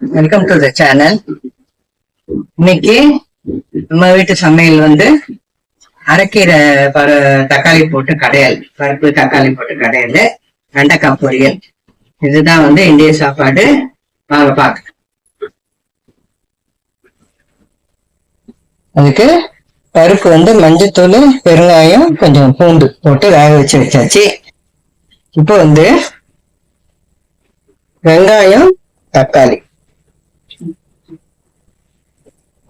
Welcome to the channel. இன்னைக்கு நம்ம வீட்டு சமையல் வந்து அரைக்கீரை தக்காளி போட்டு கடையல், பருப்பு தக்காளி போட்டு கடையல், வெண்டைக்காய் பொரியல். இதுதான் வந்து இந்திய சாப்பாடு. வாங்க பார்க்க. அதுக்கு பருப்பு வந்து மஞ்சத்தூள், பெருங்காயம், கொஞ்சம் பூண்டு போட்டு வேக வச்சாச்சு. இப்போ வந்து வெங்காயம், தக்காளி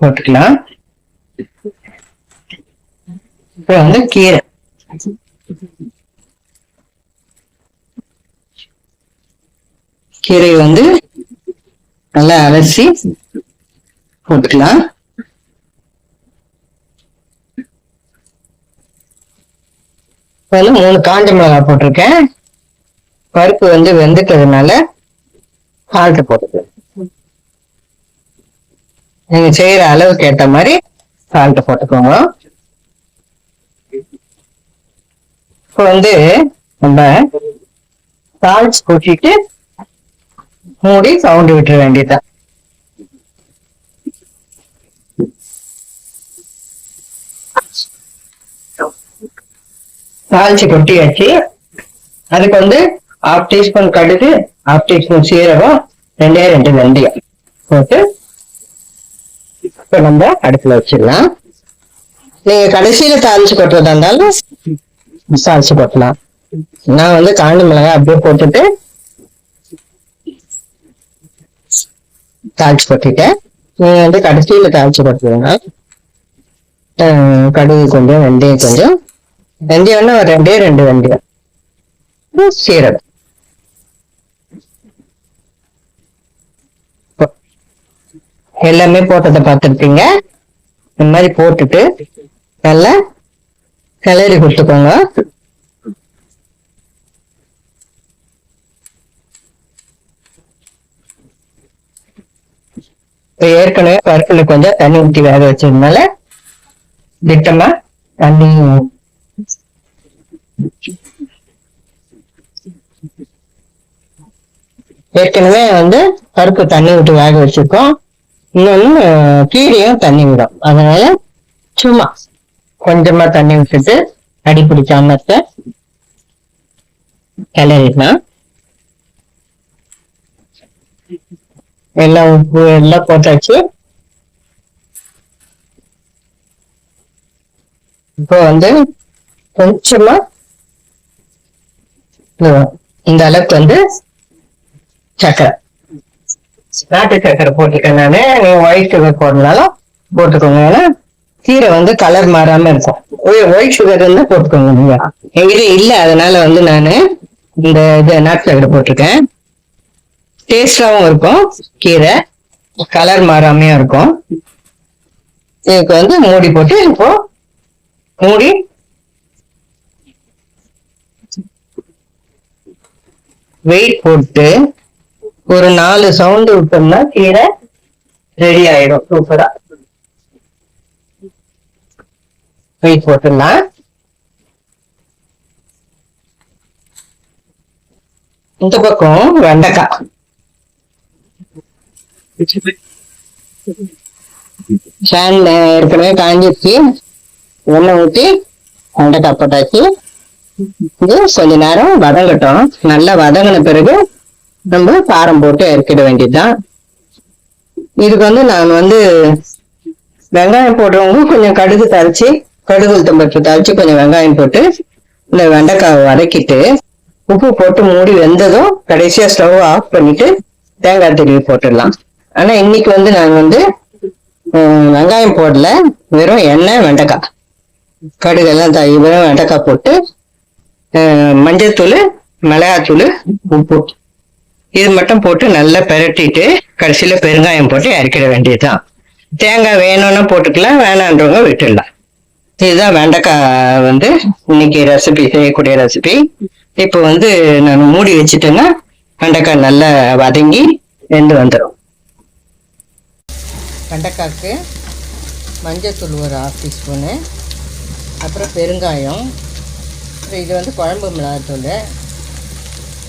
போட்டுக்கலாம். இப்போ வந்து கீரை வந்து நல்லா அலசி போட்டுக்கலாம். இப்போ 3 காஞ்ச மிளகாய் போட்டிருக்கேன். பருப்பு வந்து வெந்துட்டதுனால சால்ட் போட்டுக்கலாம். நீங்க செய்யற அளவுக்கு ஏற்ற மாதிரி சால்ட் போட்டுக்கோங்க. இப்போ வந்து நம்ம சால்ட் கொட்டிட்டு மூடி சவுண்ட் விட்டுற வேண்டியதுதான். தாளிச்சு கொட்டியாச்சு. அதுக்கு வந்து 1/2 டீஸ்பூன் கடுகு, 1/2 டீஸ்பூன் சீரகம், 2 வெந்தயம் போட்டு இப்ப நம்ம அடுப்புல வச்சிடலாம். நீங்க கடைசியில தாளிச்சு கொட்டுறதா இருந்தாலும் தாளிச்சு கொட்டலாம். நான் வந்து காஞ்ச மிளகாய் அப்படியே போட்டுட்டு தாளிச்சு கொட்டிட்டேன். நீங்க வந்து கடைசியில தாளிச்சு கொட்டுறீங்க. கடுகு கொஞ்சம், வெந்தயம் கொஞ்சம், வெந்தயம்னா 2 வெந்தயம், சீரகம் எல்லாமே போட்டதை பார்த்துருப்பீங்க. இந்த மாதிரி போட்டுட்டு நல்லா கிளறி கொடுத்துக்கோங்க. ஏற்கனவே பருப்புல கொஞ்சம் தண்ணி ஊற்றி வேக வச்சதுனால திட்டமா தண்ணி ஏற்கனவே வந்து பருப்பு தண்ணி விட்டு வேக வச்சிருக்கோம். இன்னொன்னு கீரையும் தண்ணி விடும். அதனால சும்மா கொஞ்சமா தண்ணி விட்டுட்டு அடி பிடிக்காம கிளறிடலாம். எல்லாம் உப்பு எல்லாம் போட்டாச்சு. இப்போ வந்து கொஞ்சமா இந்த அளவுக்கு வந்து சக்கரை, நாட்டு சக்கரை போட்டுக்கேன் நானு. நீங்க ஒயிட் சுகர் போடுறதுனாலும் போட்டுக்கோங்க. ஏன்னா கீரை வந்து கலர் மாறாம இருக்கும். ஒயிட் சுகர் இருந்தா போட்டுக்கோங்க. நீங்க எங்கிட்ட இல்ல, அதனால வந்து நானு இந்த இது நாட்டு சக்கரை போட்டிருக்கேன். டேஸ்டாவும் இருக்கும், கீரை கலர் மாறாமையும் இருக்கும். இதுக்கு வந்து மூடி போட்டு இப்போ மூடி வெயிட் போட்டு ஒரு 4 சவுண்ட் விட்டோம்னா கீரை ரெடி ஆயிடும். சூப்பரா வெயிட் போட்டுடலாம். இந்த பக்கம் வெண்டைக்காய் ஃபேன்ல ஏற்கனவே காஞ்சிச்சு. எண்ணெய் ஊற்றி வெண்டைக்காய் போட்டாச்சு. இது கொஞ்ச நேரம் வதங்கட்டும். நல்லா வதங்கின பிறகு நம்ம காரம் போட்டு இறக்கிட வேண்டியதுதான். இதுக்கு வந்து நான் வந்து வெங்காயம் போடுறவங்க கொஞ்சம் கடுகு தாளிச்சு, கடுகு உளுத்தம்பருப்பு தாளிச்சு கொஞ்சம் வெங்காயம் போட்டு இந்த வெண்டைக்காய் வதக்கிட்டு உப்பு போட்டு மூடி வெந்ததும் கடைசியா ஸ்டவ் ஆஃப் பண்ணிட்டு தேங்காய் திருவி போட்டுடலாம். ஆனா இன்னைக்கு வந்து நான் வந்து வெங்காயம் போடல, வெறும் எண்ணெய், வெண்டைக்காய், கடுகு எல்லாம் வெறும் வெண்டைக்காய் போட்டு மஞ்சத்தூள், மிளகாத்தூள், உப்பு இது மட்டும் போட்டு நல்லா பெரட்டிட்டு கடைசியில பெருங்காயம் போட்டு இறக்கிட வேண்டியதுதான். தேங்காய் வேணும்னா போட்டுக்கலாம், வேணான்றவங்க விட்டுடலாம். இதுதான் வெண்டைக்காய் வந்து இன்னைக்கு ரெசிபி, செய்யக்கூடிய ரெசிபி. இப்போ வந்து நான் மூடி வச்சுட்டேன்னா வெண்டைக்காய் நல்லா வதங்கி வெந்து வந்துடும். வெண்டைக்காய்க்கு மஞ்சத்தூள் ஒரு 1/2 டீஸ்பூனு, அப்புறம் பெருங்காயம், இது வந்து குழம்பு மிளகாத்தூள்,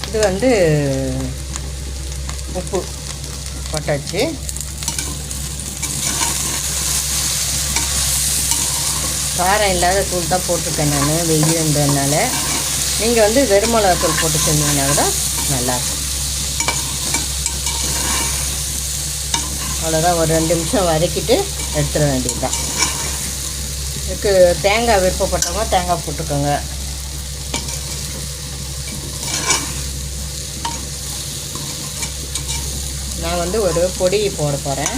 இது வந்து உப்பு போட்டாச்சு. காரம் இல்லாத தூள் தான் போட்டிருக்கேன் நான், வெயிலுன்றதுனால. நீங்கள் வந்து வெறும் மிளகாத்தூள் போட்டு செஞ்சீங்கன்னா கூட நல்லாயிருக்கும். அவ்வளோதான், ஒரு 2 நிமிஷம் வதக்கிட்டு எடுத்துட வேண்டியது தான். இதுக்கு தேங்காய் விருப்பப்பட்டவங்க தேங்காய் போட்டுக்கோங்க. நான் வந்து ஒரு பொடி போட போகிறேன்.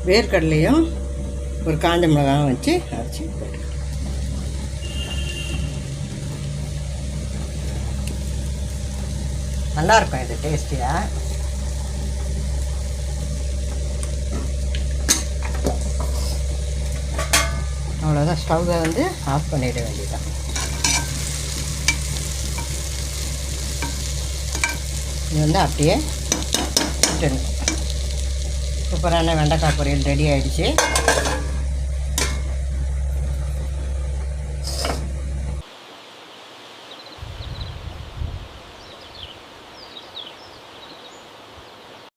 வேர்க்கடலையும் ஒரு காஞ்ச மிளகாயும் வச்சு அரைச்சி போட்டு நல்லாயிருக்கும் இது டேஸ்டியாக. அவ்வளோதான், ஸ்டவ்வை வந்து ஆஃப் பண்ணிட வேண்டியதுதான். இது வந்து அப்படியே விட்டுருங்க. சூப்பரான வெண்டைக்காய் பொரியல் ரெடி ஆகிடுச்சு.